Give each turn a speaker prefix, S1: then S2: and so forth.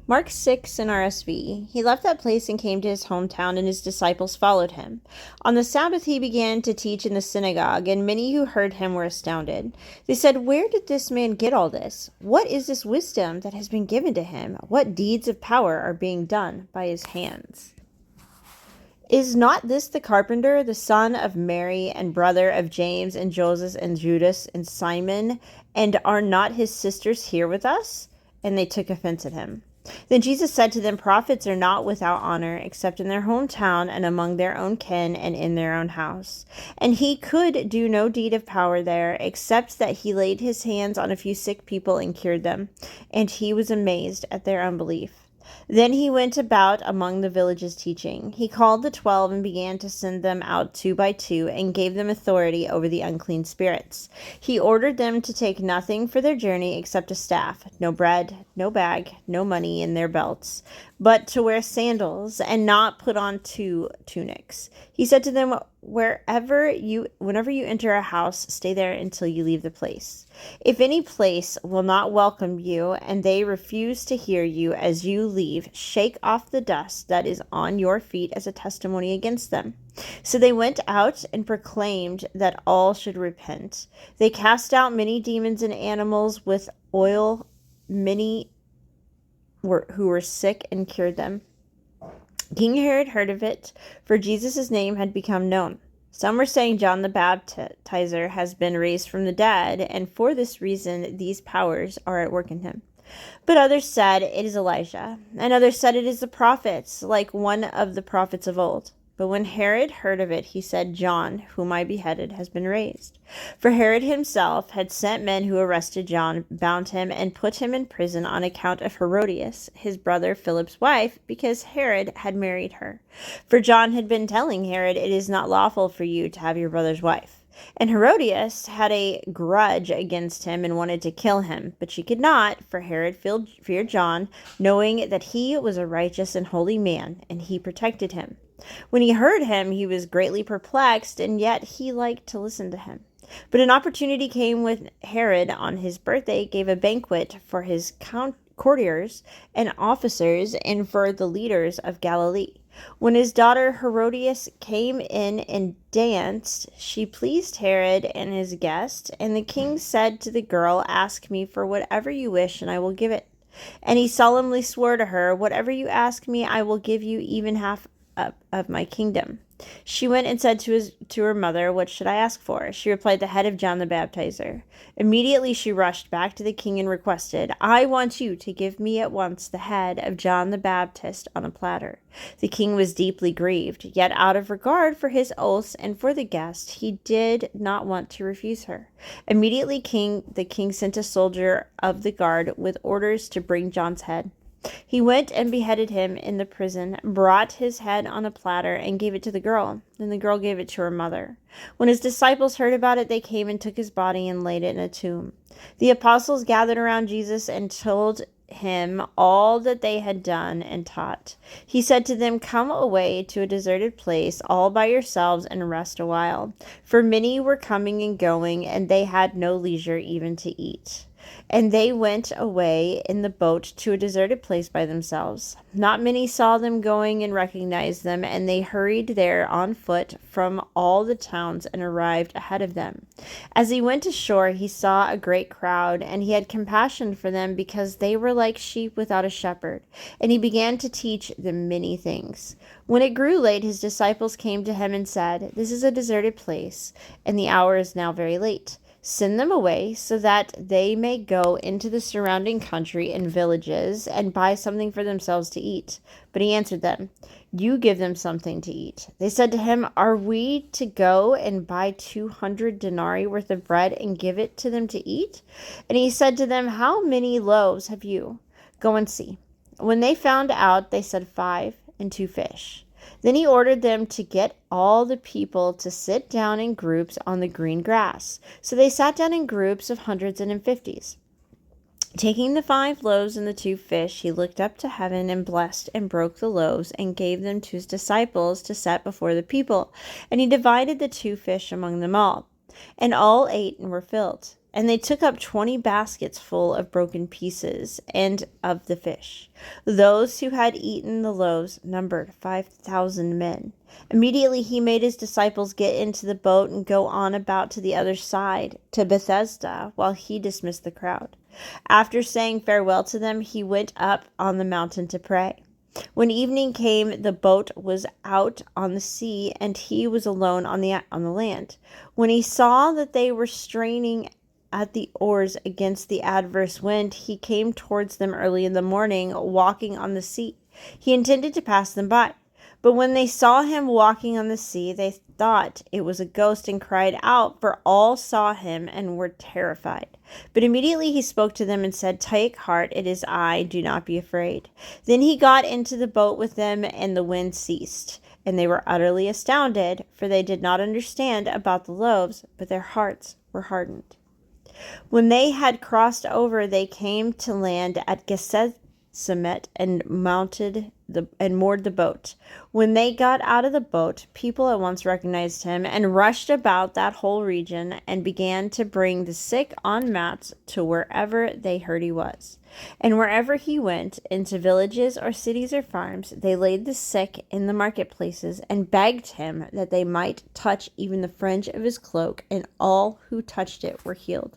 S1: Mark 6 NRSV. He left that place and came to his hometown, and his disciples followed him. On the Sabbath he began to teach in the synagogue, and many who heard him were astounded. They said, "Where did this man get all this? What is this wisdom that has been given to him? What deeds of power are being done by his hands? Is not this the carpenter, the son of Mary, and brother of James and Joseph and Judas and Simon? And are not his sisters here with us?" And they took offense at him. Then Jesus said to them, "Prophets are not without honor, except in their hometown and among their own kin and in their own house." And he could do no deed of power there, except that he laid his hands on a few sick people and cured them. And he was amazed at their unbelief. Then he went about among the villages teaching. He called the 12 and began to send them out 2 by 2 and gave them authority over the unclean spirits. He ordered them to take nothing for their journey except a staff, no bread, no bag, no money in their belts, but to wear sandals and not put on 2 tunics. He said to them, whenever you enter a house, stay there until you leave the place. If any place will not welcome you and they refuse to hear you as you leave, shake off the dust that is on your feet as a testimony against them. So they went out and proclaimed that all should repent. They cast out many demons and animals with oil, many who were sick, and cured them. King Herod heard of it, for Jesus' name had become known. Some were saying John the Baptizer has been raised from the dead, and for this reason these powers are at work in him. But others said it is Elijah, and others said it is the prophets, like one of the prophets of old. But when Herod heard of it, he said, "John, whom I beheaded, has been raised." For Herod himself had sent men who arrested John, bound him, and put him in prison on account of Herodias, his brother Philip's wife, because Herod had married her. For John had been telling Herod, "It is not lawful for you to have your brother's wife." And Herodias had a grudge against him and wanted to kill him, but she could not, for Herod feared John, knowing that he was a righteous and holy man, and he protected him. When he heard him, he was greatly perplexed, and yet he liked to listen to him. But an opportunity came when Herod, on his birthday, gave a banquet for his courtiers and officers and for the leaders of Galilee. When his daughter Herodias came in and danced, she pleased Herod and his guests, and the king said to the girl, "Ask me for whatever you wish, and I will give it." And he solemnly swore to her, "Whatever you ask me, I will give you, even half of my kingdom." She went and said to her mother, "What should I ask for?" She replied, "The head of John the Baptizer." Immediately she rushed back to the king and requested, "I want you to give me at once the head of John the Baptist on a platter." The king was deeply grieved, yet out of regard for his oaths and for the guest, he did not want to refuse her. Immediately the king sent a soldier of the guard with orders to bring John's head. He went and beheaded him in the prison, brought his head on a platter, and gave it to the girl. Then the girl gave it to her mother. When his disciples heard about it, they came and took his body and laid it in a tomb. The apostles gathered around Jesus and told him all that they had done and taught. He said to them, "Come away to a deserted place all by yourselves and rest a while." For many were coming and going, and they had no leisure even to eat. And they went away in the boat to a deserted place by themselves. Not many saw them going and recognized them, and they hurried there on foot from all the towns and arrived ahead of them. As he went ashore, he saw a great crowd, and he had compassion for them because they were like sheep without a shepherd, and he began to teach them many things. When it grew late, his disciples came to him and said, "This is a deserted place, and the hour is now very late. Send them away so that they may go into the surrounding country and villages and buy something for themselves to eat." But he answered them, "You give them something to eat." They said to him, "Are we to go and buy 200 denarii worth of bread and give it to them to eat?" And he said to them, "How many loaves have you? Go and see." When they found out, they said, 5 and 2 fish. Then he ordered them to get all the people to sit down in groups on the green grass. So they sat down in groups of hundreds and in 50s. Taking the 5 loaves and the 2 fish, he looked up to heaven and blessed and broke the loaves and gave them to his disciples to set before the people. And he divided the 2 fish among them all. And all ate and were filled. And they took up 20 baskets full of broken pieces and of the fish. Those who had eaten the loaves numbered 5,000 men. Immediately he made his disciples get into the boat and go on about to the other side, to Bethesda, while he dismissed the crowd. After saying farewell to them, he went up on the mountain to pray. When evening came, the boat was out on the sea, and he was alone on the land. When he saw that they were straining at the oars against the adverse wind, he came towards them early in the morning, walking on the sea. He intended to pass them by. But when they saw him walking on the sea, they thought it was a ghost and cried out, for all saw him and were terrified. But immediately he spoke to them and said, "Take heart, it is I, do not be afraid." Then he got into the boat with them, and the wind ceased. And they were utterly astounded, for they did not understand about the loaves, but their hearts were hardened. When they had crossed over, they came to land at Gennesaret and moored the boat. When they got out of the boat, people at once recognized him and rushed about that whole region and began to bring the sick on mats to wherever they heard he was. And wherever he went, into villages or cities or farms, they laid the sick in the marketplaces and begged him that they might touch even the fringe of his cloak, and all who touched it were healed.